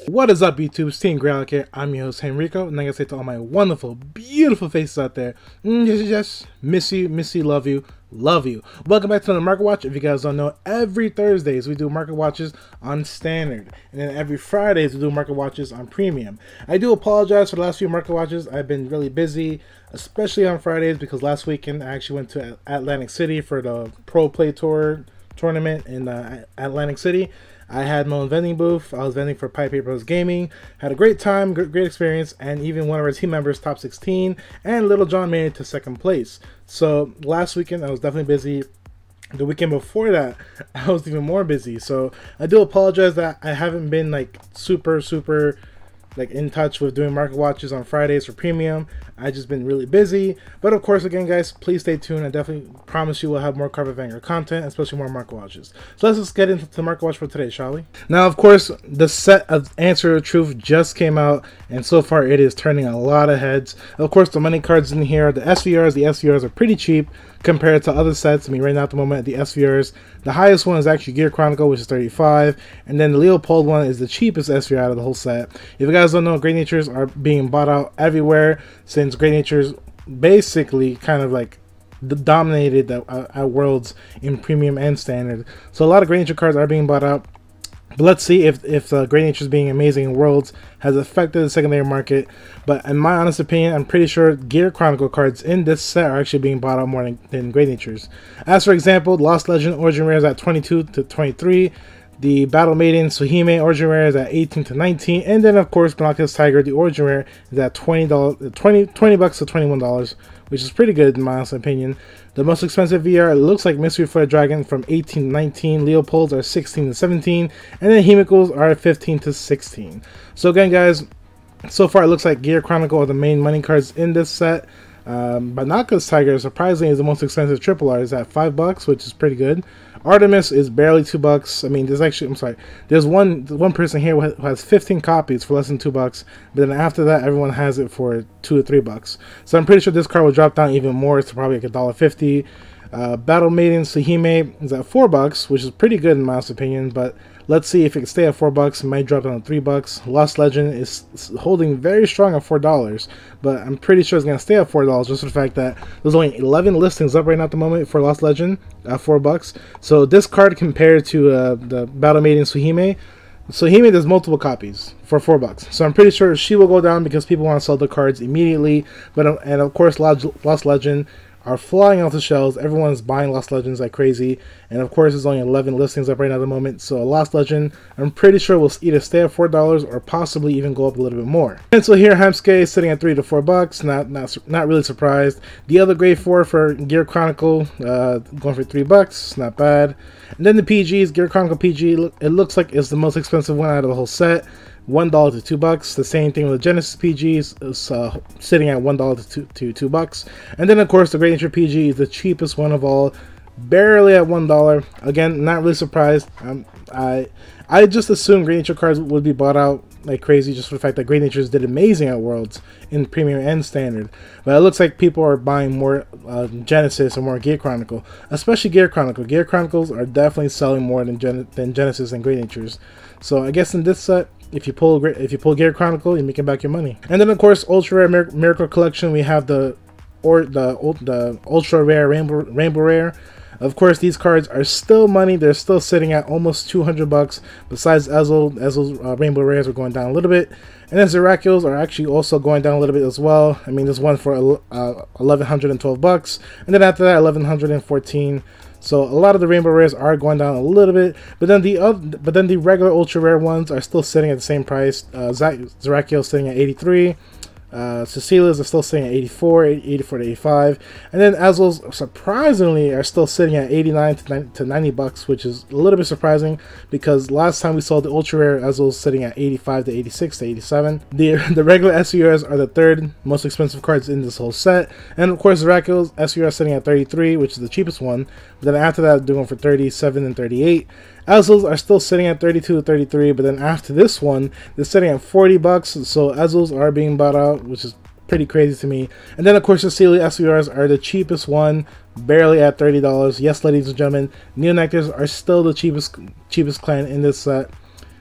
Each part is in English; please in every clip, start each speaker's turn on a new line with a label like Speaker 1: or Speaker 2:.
Speaker 1: What is up, YouTube? It's Team Gradelock here. I'm your host, Henrico, and I gotta say to all my wonderful, beautiful faces out there, yes, miss you, love you, love you. Welcome back to the Market Watch. If you guys don't know, every Thursdays we do Market Watches on Standard, and then every Fridays we do Market Watches on Premium. I do apologize for the last few Market Watches. I've been really busy, especially on Fridays, because last weekend I actually went to Atlantic City for the Pro Play Tour tournament in Atlantic City. I had my own vending booth. I was vending for Pipe Papers Gaming. Had a great time, great experience, and even one of our team members top 16, and Little John made it to second place. So last weekend I was definitely busy. The weekend before that I was even more busy. So I do apologize that I haven't been like super like in touch with doing market watches on Fridays for Premium. I just been really busy, but of course, again guys, please stay tuned. I definitely promise you we'll have more Cardfight Vanguard content, especially more market watches. So let's just get into the market watch for today, shall we? Now of course, the set of Answer the Truth just came out, and so far it is turning a lot of heads. Of course, the money cards in here, the SVRs. The SVRs are pretty cheap compared to other sets. I mean, right now at the moment, the SVRs, the highest one is actually Gear Chronicle, which is 35, and then the Leopold one is the cheapest SVR out of the whole set. If you guys don't know, Great Natures are being bought out everywhere, since Great Natures basically kind of like dominated our worlds in Premium and Standard. So a lot of Great Nature cards are being bought out. But let's see if Great Natures being amazing in Worlds has affected the secondary market. But in my honest opinion, I'm pretty sure Gear Chronicle cards in this set are actually being bought out more than Great Natures. As for example, Lost Legend Origin Rare is at 22 to 23. The Battle Maiden Suhime Origin Rare is at 18 to 19. And then of course, Blanca's Tiger, the Origin Rare, is at $20 to $21, which is pretty good in my honest opinion. The most expensive VR, it looks like Mystery Flare Dragon from 18 to 19. Leopolds are 16 to 17. And then Hemicles are 15 to 16. So again guys, so far it looks like Gear Chronicle are the main money cards in this set. Blanca's Tiger, surprisingly, is the most expensive triple R. Is at $5, which is pretty good. Artemis is barely $2. I mean, there's actually, I'm sorry, there's one person here who has 15 copies for less than $2, but then after that, everyone has it for $2 to $3. So I'm pretty sure this card will drop down even more. It's probably like $1.50. Battle Maiden Suhime is at $4, which is pretty good in my opinion, but let's see if it can stay at $4. It might drop down to $3. Lost Legend is holding very strong at $4, but I'm pretty sure it's going to stay at $4 just for the fact that there's only 11 listings up right now at the moment for Lost Legend at $4. So this card compared to the Battle Maiden Suhime, there's multiple copies for $4. So I'm pretty sure she will go down because people want to sell the cards immediately. But and of course, Lost Legend are flying off the shelves. Everyone's buying Lost Legends like crazy, and of course there's only 11 listings up right now at the moment. So a Lost Legend, I'm pretty sure will either stay at $4 or possibly even go up a little bit more. And so here Hamsuke is sitting at $3 to $4. Not really surprised. The other grade 4 for Gear Chronicle going for $3. Not bad. And then the PGs, Gear Chronicle PG, it looks like it's the most expensive one out of the whole set. $1 to $2. The same thing with the Genesis PGs, is sitting at $1 to $2. And then of course the Great Nature PG is the cheapest one of all, barely at $1. Again, not really surprised. I just assumed Great Nature cards would be bought out like crazy just for the fact that Great Natures did amazing at Worlds in Premium and Standard. But it looks like people are buying more Genesis or more Gear Chronicle, especially Gear Chronicle. Gear Chronicles are definitely selling more than Genesis and Great Natures. So I guess in this set, if you pull Gear Chronicle, you're making back your money. And then of course, Ultra Rare Miracle Collection, we have the Ultra Rare Rainbow Rare. Of course, these cards are still money. They're still sitting at almost $200. Besides Ezreal's Rainbow Rares are going down a little bit. And then Zerakios are actually also going down a little bit as well. I mean, there's one for $1,112. And then after that, $1,114. So a lot of the Rainbow Rares are going down a little bit. But then the regular Ultra Rare ones are still sitting at the same price. Zerakios sitting at $83. Cecilia's are still sitting at 84 to 85, and then Ezreal's surprisingly are still sitting at 89 to $90, which is a little bit surprising because last time we saw the Ultra Rare Ezreal's sitting at 85 to 86 to 87. The regular SVRs are the third most expensive cards in this whole set, and of course Zerakios SVR sitting at 33, which is the cheapest one. But then after that, they're going for 37 and 38. Ezreal's are still sitting at 32 to 33, but then after this one, they're sitting at $40. So Ezreal's are being bought out, which is pretty crazy to me. And then of course Cecilia SVRs are the cheapest one, barely at $30. Yes, ladies and gentlemen, Neonectars are still the cheapest clan in this set.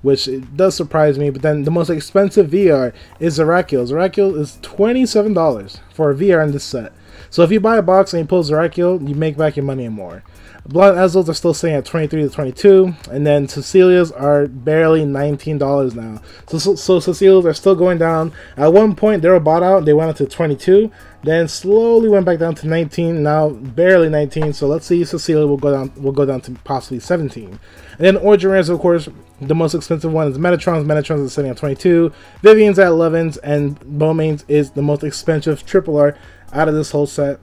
Speaker 1: which it does surprise me. But then the most expensive VR is Zerakiel. Zerakiel is $27 for a VR in this set. So if you buy a box and you pull Zerakiel, you make back your money and more. Blonde Ezreals are still staying at 23 to 22, and then Cecilias are barely $19 now. So Cecilias are still going down. At one point they were bought out, they went up to 22, then slowly went back down to 19, now barely 19. So let's see, Cecilia will go down to possibly 17. And then Origin Rares, of course, the most expensive one is Metatron's. Metatron's is sitting at 22, Vivian's at 11s, and Bowmain's is the most expensive triple R out of this whole set.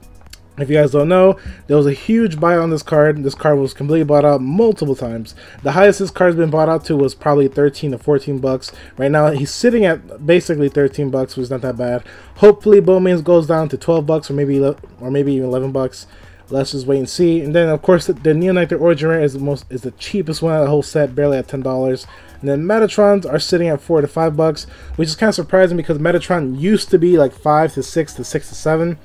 Speaker 1: If you guys don't know, there was a huge buy on this card. This card was completely bought out multiple times. The highest this card's been bought out to was probably 13 to 14 bucks. Right now, he's sitting at basically 13 bucks, which is not that bad. Hopefully, Bowman's goes down to 12 bucks or maybe even 11 bucks. Let's just wait and see. And then, of course, the Neonectar Origin Rare is the cheapest one out of the whole set, barely at $10. And then Metatrons are sitting at 4 to 5 bucks, which is kind of surprising because Metatron used to be like 5 to 6 to 6 to 7.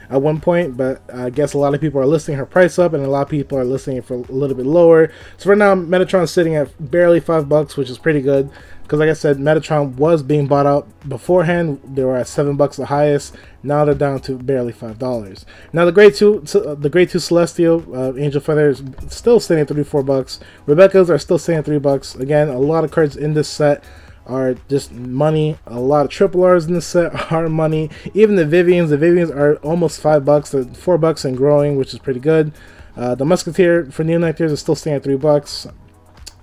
Speaker 1: At one point, but I guess a lot of people are listing her price up and a lot of people are listing it for a little bit lower. So right now Metatron is sitting at barely 5 bucks, which is pretty good because like I said, Metatron was being bought out beforehand. They were at 7 bucks the highest. Now they're down to barely $5. Now the grade 2 Celestial Angel Feather is still sitting at 34 bucks. Rebecca's are still sitting at 3 bucks. Again, a lot of cards in this set are just money. A lot of triple R's in the set are money. Even the Vivians are almost 5 bucks, they're 4 bucks and growing, which is pretty good. The Musketeer for Neonectars is still staying at 3 bucks.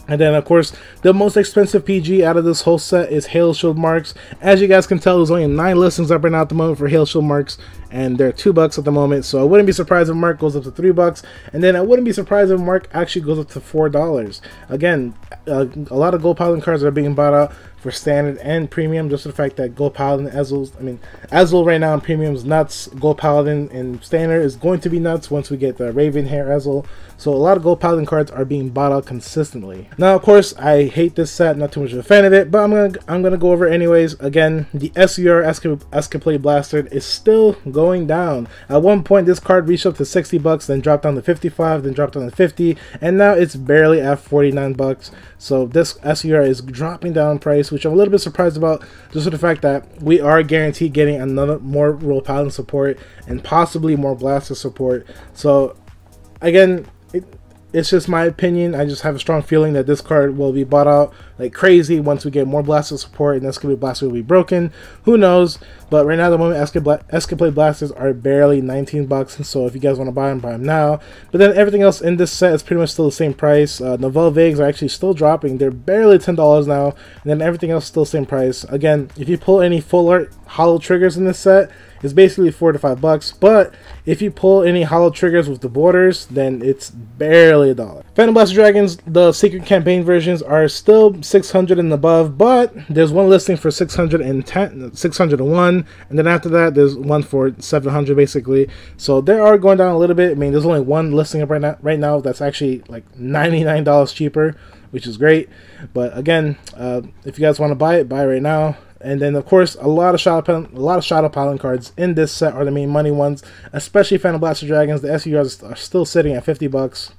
Speaker 1: And then, of course, the most expensive PG out of this whole set is Hail Shield Marks. As you guys can tell, there's only 9 listings up right now at the moment for Hail Shield Marks, and they're 2 bucks at the moment. So I wouldn't be surprised if Mark goes up to 3 bucks, and then I wouldn't be surprised if Mark actually goes up to $4. Again, a lot of Gold Paladin cards are being bought out for standard and premium, just for the fact that Gold Paladin Ezreal right now in premium is nuts. Gold Paladin in standard is going to be nuts once we get the Raven Hair Ezreal. So a lot of Gold Paladin cards are being bought out consistently. Now, of course, I hate this set, not too much of a fan of it, but I'm gonna go over it anyways. Again, the SUR Escapade Blaster is still going down. At one point, this card reached up to 60 bucks, then dropped down to 55, then dropped down to 50, and now it's barely at 49 bucks. So this SUR is dropping down in price, which I'm a little bit surprised about, just for the fact that we are guaranteed getting more Royal Paladin support and possibly more Blaster support. So again, it's just my opinion. I just have a strong feeling that this card will be bought out like crazy once we get more Blaster support, and Escapade Blaster will be broken. Who knows? But right now, at the moment, Escapade Blasters are barely 19 bucks, and so if you guys want to buy them now. But then everything else in this set is pretty much still the same price. Novel Vigs are actually still dropping. They're barely $10 now, and then everything else is still the same price. Again, if you pull any full art hollow triggers in this set, it's basically 4 to 5 bucks, but if you pull any hollow triggers with the borders, then it's barely $1. Phantom Blaster Dragons, the secret campaign versions are still 600 and above, but there's one listing for 601, and then after that there's one for 700 basically. So they are going down a little bit. I mean, there's only one listing up right now that's actually like $99 cheaper, which is great. But again, if you guys want to buy it right now. And then, of course, a lot of Shadow Paladin cards in this set are the main money ones, especially Phantom Blaster Dragons. The SURs are still sitting at 50 bucks.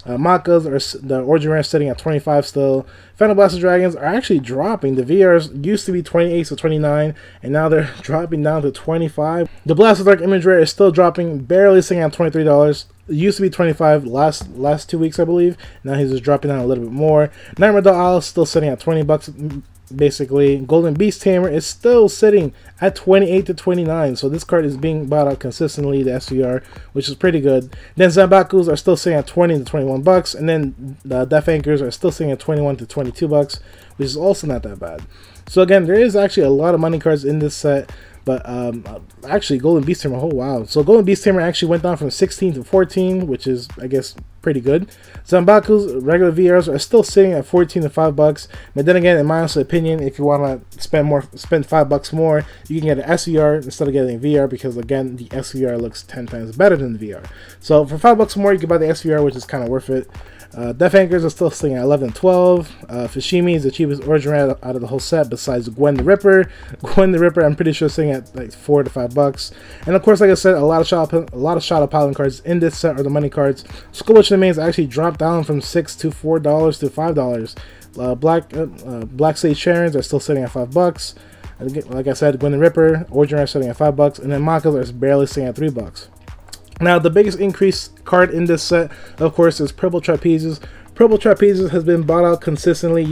Speaker 1: Makas are the Origin Rare sitting at 25 still. Phantom Blaster Dragons are actually dropping. The VRs used to be 28 to 29, and now they're dropping down to 25. The Blaster Dark Image Rare is still dropping, barely sitting at $23. It used to be 25 last 2 weeks, I believe. Now he's just dropping down a little bit more. Nightmare Doll Owl is still sitting at 20 bucks. Basically, Golden Beast Tamer is still sitting at 28 to 29, so this card is being bought out consistently, the SVR, which is pretty good. Then Zambakus are still sitting at 20 to 21 bucks, and then the Death Anchors are still sitting at 21 to 22 bucks, which is also not that bad. So again, there is actually a lot of money cards in this set. But actually, Golden Beast Tamer, oh wow. So Golden Beast Tamer actually went down from 16 to 14, which is, I guess, pretty good. Zambaku's regular VRs are still sitting at 14 to 5 bucks. But then again, in my honest opinion, if you want to spend 5 bucks more, you can get an SVR instead of getting a VR, because again, the SVR looks 10 times better than the VR. So for 5 bucks more, you can buy the SVR, which is kind of worth it. Death Anchors are still sitting at 11 and 12. Fushimi is the cheapest origin rare out of the whole set besides Gwen the Ripper. Gwen the Ripper, I'm pretty sure, sitting at like $4 to $5. And of course, like I said, a lot of Shadow Paladin cards in this set are the money cards. Skull Witch remains actually dropped down from $6 to $4 to $5. Black Sage Sharons are still sitting at $5. Like I said, Gwen the Ripper, origin rare sitting at $5, and then Makas are barely sitting at $3. Now, the biggest increase card in this set, of course, is Purple Trapezes. Purple Trapezes has been bought out consistently.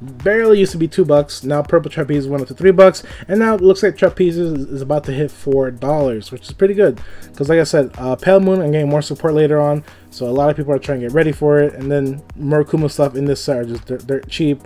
Speaker 1: Barely used to be $2. Now Purple Trapezes went up to $3, and now it looks like Trapezes is about to hit $4, which is pretty good. Because like I said, Pale Moon are getting more support later on, so a lot of people are trying to get ready for it. And then Murakuma stuff in this set are just dirt cheap.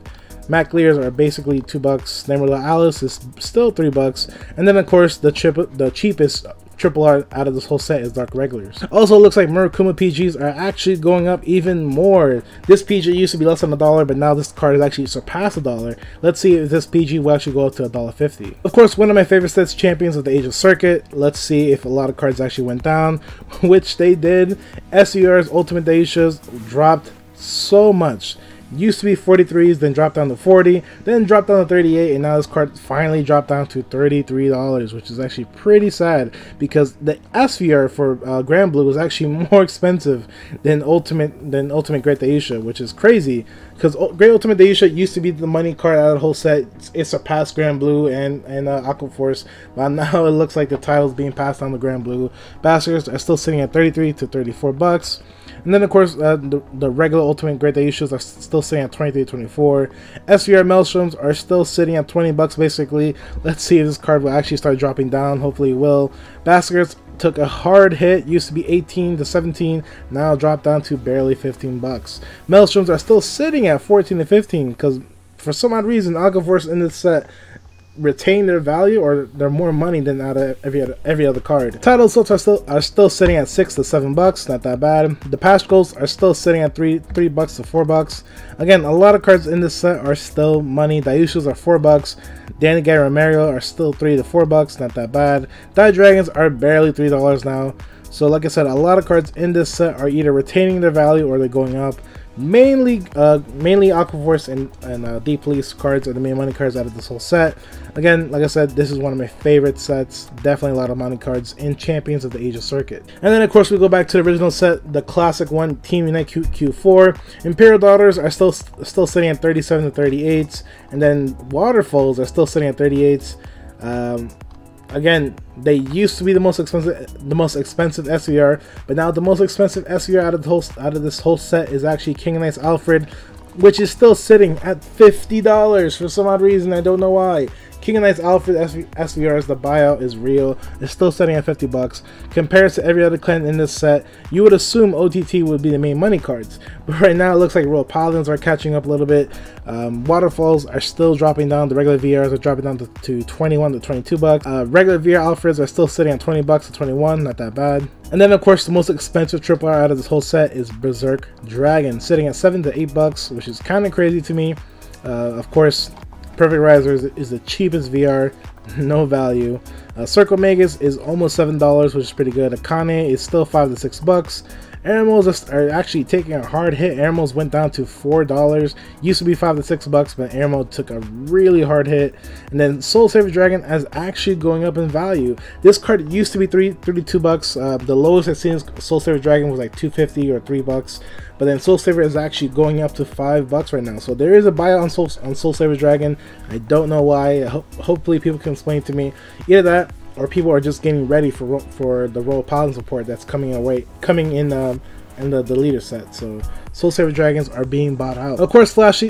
Speaker 1: Matt Clears are basically $2. Namerla Alice is still $3, and then of course the cheapest triple R out of this whole set is Dark Regulars. Also, looks like Murakuma PGs are actually going up even more. This PG used to be less than $1, but now this card has actually surpassed $1. Let's see if this PG will actually go up to $1.50. Of course, one of my favorite sets, Champions of the Age of Circuit. Let's see if a lot of cards actually went down, which they did. SVR's Ultimate Daishas dropped so much. Used to be 43s, then dropped down to 40, then dropped down to 38, and now this card finally dropped down to $33, which is actually pretty sad because the SVR for Grand Blue was actually more expensive than Ultimate Great Daisha, which is crazy because Great Ultimate Daisha used to be the money card out of the whole set. It surpassed Grand Blue and Aqua Force, but now it looks like the title's being passed on to Grand Blue. Bastards are still sitting at $33 to $34. And then of course the regular Ultimate Great Daishas are still sitting at $23 to $24. SVR Maelstroms are still sitting at $20 basically. Let's see if this card will actually start dropping down. Hopefully it will. Bastards took a hard hit. Used to be 18 to 17, now dropped down to barely $15. Maelstroms are still sitting at 14 to 15 because for some odd reason Aqua Force in this set retain their value, or they're more money than out of every other card. Title Assaults are still sitting at $6 to $7, not that bad. The Patch Goals are still sitting at $3 to $4. Again, a lot of cards in this set are still money. Daishas are $4. Danny Guy Romero are still $3 to $4, not that bad. Die Dragons are barely $3 now. So like I said, a lot of cards in this set are either retaining their value or they're going up. Mainly Aqua Force and Deep Police cards are the main money cards out of this whole set. Again, like I said, this is one of my favorite sets. Definitely a lot of money cards in Champions of the Age of Circuit. And then of course we go back to the original set, the classic one, Team Unite Q4. Imperial Daughters are still sitting at 37 to 38, and then Waterfalls are still sitting at 38. Again, they used to be the most expensive SVR, but now the most expensive SVR out of this whole set is actually King of Knights Alfred, which is still sitting at $50 for some odd reason. I don't know why. King of Knights Alfred SVR's the buyout is real. It's still sitting at $50. Compared to every other clan in this set, you would assume OTT would be the main money cards. But right now it looks like Royal Paladins are catching up a little bit. Waterfalls are still dropping down. The regular VRs are dropping down to $21 to $22. Regular VR Alfreds are still sitting at $20 to $21. Not that bad. And then of course the most expensive triple R out of this whole set is Berserk Dragon, sitting at $7 to $8, which is kind of crazy to me. Of course, Perfect Riser is the cheapest VR, no value. Circle Magus is almost $7, which is pretty good. Akane is still $5 to $6. Airmos are actually taking a hard hit. Airmos went down to $4. Used to be $5 to $6, but Airmo took a really hard hit. And then Soul Saver Dragon is actually going up in value. This card used to be $32. The lowest I've seen Soul Saver Dragon was like $2.50 or $3. But then Soul Saver is actually going up to $5 right now. So there is a buyout on Soul Saver Dragon. I don't know why. Hopefully people can explain to me. Either that, or people are just getting ready for the Royal Paladin support that's coming in the leader set. So Soul Saver Dragons are being bought out. Of course, Flash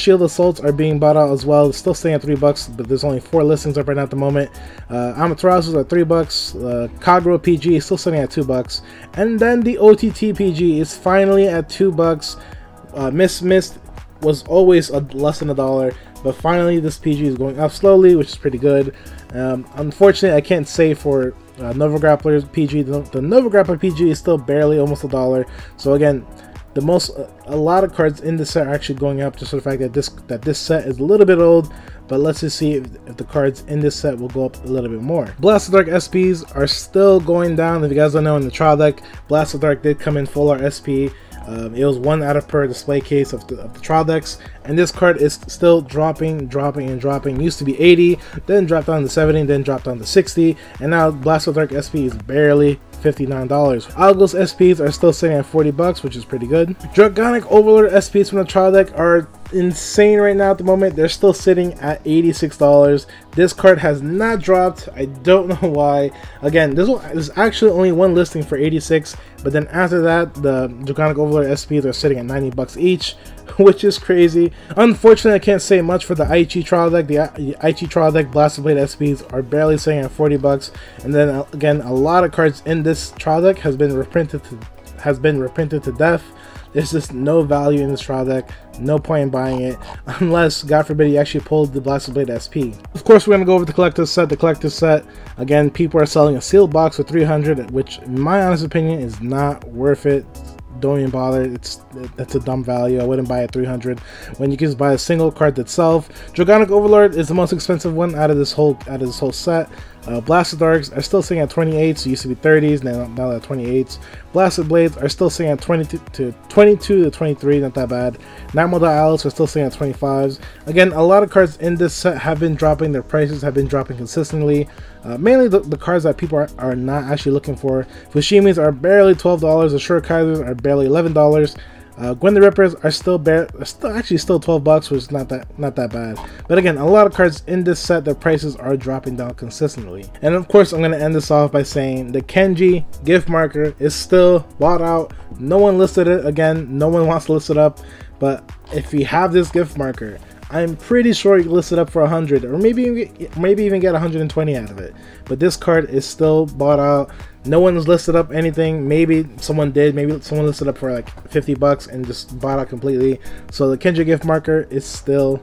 Speaker 1: Shield Assaults are being bought out as well. It's still staying at $3, but there's only 4 listings up right now at the moment. Amaterasu is at $3. Kagro PG is still sitting at $2, and then the OTT PG is finally at $2. Mist was always less than $1, but finally this PG is going up slowly, which is pretty good. Unfortunately, I can't say for Nova Grappler's PG. The Nova Grappler PG is still barely almost $1. So again, a lot of cards in this set are actually going up, just for the fact that this set is a little bit old. But let's just see if the cards in this set will go up a little bit more. Blast of Dark SPs are still going down. If you guys don't know, in the trial deck, Blast of Dark did come in full art SP. It was 1 out of per display case of the trial decks, and this card is still dropping. Used to be 80, then dropped down to 70, then dropped down to 60, and now Blastodark SP is barely $59. Algos SPs are still sitting at 40 bucks, which is pretty good. Dragonic Overlord SPs from the trial deck are insane right now at the moment. They're still sitting at $86. This card has not dropped. I don't know why. Again, there's actually only one listing for 86, but then after that, the Dragonic Overlord SPs are sitting at 90 bucks each, which is crazy. Unfortunately, I can't say much for the Aichi trial deck. The Aichi trial deck Blaster Blade SPs are barely sitting at 40 bucks, and then again, a lot of cards in this trial deck has been reprinted to death. There's just no value in this trial deck, no point in buying it, unless, God forbid, you actually pulled the Blaster Blade SP. Of course, we're going to go over the collector's set. The collector's set, again, people are selling a sealed box for $300, which, in my honest opinion, is not worth it. Don't even bother. That's a dumb value. I wouldn't buy it $300 when you can just buy a single card itself. Dragonic Overlord is the most expensive one out of this whole set. Blastodarks are still sitting at 28s. Used to be 30s, now they're 28s. Blaster Blades are still sitting at 22 to 23, not that bad. Nightmare Alice are still sitting at 25s. Again, a lot of cards in this set have been dropping. Their prices have been dropping consistently. Mainly the cards that people are not actually looking for. Fushimis are barely $12. The Short Kaisers are barely $11. Gwen the Rippers are still actually 12 bucks, which is not that bad. But again, a lot of cards in this set, their prices are dropping down consistently. And of course, I'm going to end this off by saying the Kenji gift marker is still bought out. No one listed it. Again, no one wants to list it up. But if you have this gift marker, I'm pretty sure you can list it up for 100, or maybe even get 120 out of it. But this card is still bought out. No one's listed up anything. Maybe someone did. Maybe someone listed up for like 50 bucks and just bought out completely. So the Kenji gift marker is still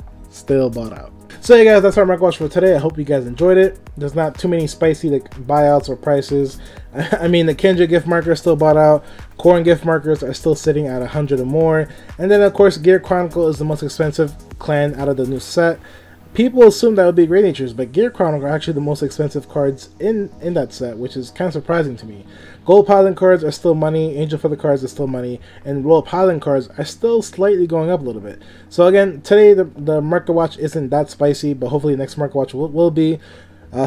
Speaker 1: bought out. So yeah, guys, that's our market watch for today. I hope you guys enjoyed it. There's not too many spicy like buyouts or prices. I mean, the Kenji gift marker is still bought out. Corn gift markers are still sitting at 100 or more. And then of course, Gear Chronicle is the most expensive clan out of the new set. People assume that would be Great Natures, but Gear Chronicle are actually the most expensive cards in that set, which is kind of surprising to me. Gold Paladin cards are still money, Angel Feather cards are still money, and Royal Paladin cards are still slightly going up a little bit. So again, today the market watch isn't that spicy, but hopefully next market watch will be.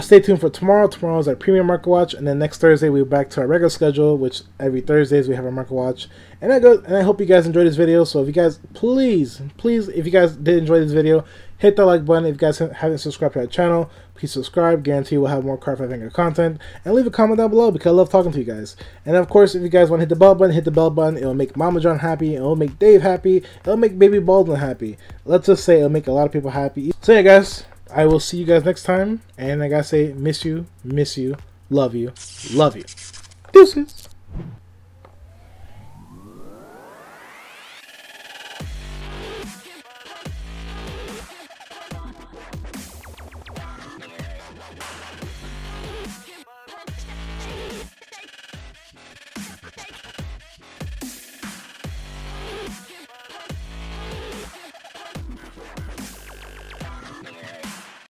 Speaker 1: Stay tuned for tomorrow. Tomorrow is our premium market watch, and then next Thursday we're back to our regular schedule, which every Thursdays we have our market watch. And I hope you guys enjoyed this video. So if you guys, please, if you guys did enjoy this video, hit that like button. If you guys haven't subscribed to our channel, please subscribe. Guarantee we'll have more Cardfight Vanguard content. And leave a comment down below because I love talking to you guys. And of course, if you guys want to hit the bell button, hit the bell button. It'll make Mama John happy. It'll make Dave happy. It'll make Baby Baldwin happy. Let's just say it'll make a lot of people happy. So yeah, guys, I will see you guys next time. And I gotta say, miss you, love you, love you. Deuces.